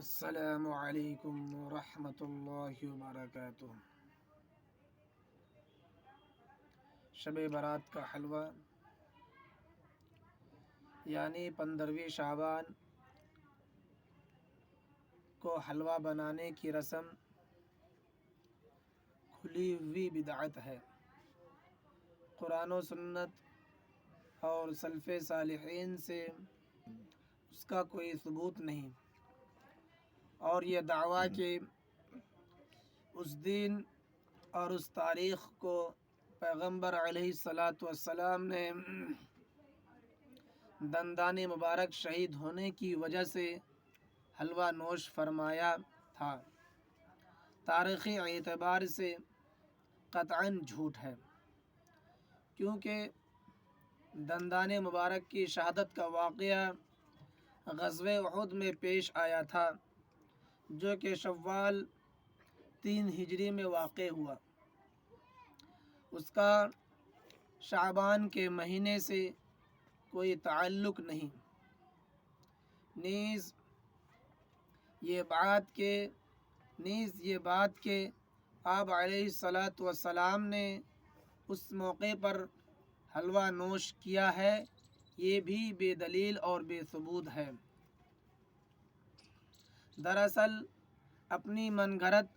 السلام علیکم ورحمۃ اللہ وبرکاتہ۔ شب برات کا حلوہ یعنی 15ویں شعبان کو حلوہ بنانے کی رسم کھلی ہوئی بدعت ہے۔ قرآن و سنت اور سلف صالحین سے اس کا کوئی ثبوت نہیں، اور یہ دعویٰ کہ اس دن اور اس تاریخ کو پیغمبر علیہ الصلاۃ والسلام نے دندان مبارک شہید ہونے کی وجہ سے حلوہ نوش فرمایا تھا، تاریخی اعتبار سے قطعاً جھوٹ ہے، کیونکہ دندان مبارک کی شہادت کا واقعہ غزوہ احد میں پیش آیا تھا، جو کہ شوال 3 ہجری میں واقع ہوا۔ اس کا شعبان کے مہینے سے کوئی تعلق نہیں۔ نیز یہ بات کہ آپ علیہ الصلاۃ والسلام نے اس موقع پر حلوہ نوش کیا ہے، یہ بھی بے دلیل اور بے ثبوت ہے۔ دراصل اپنی من گھڑت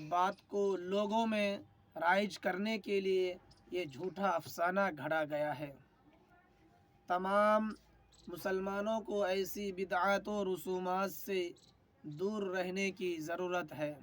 بات کو لوگوں میں رائج کرنے کے لیے یہ جھوٹا افسانہ گھڑا گیا ہے۔ تمام مسلمانوں کو ایسی بدعات و رسومات سے دور رہنے کی ضرورت ہے۔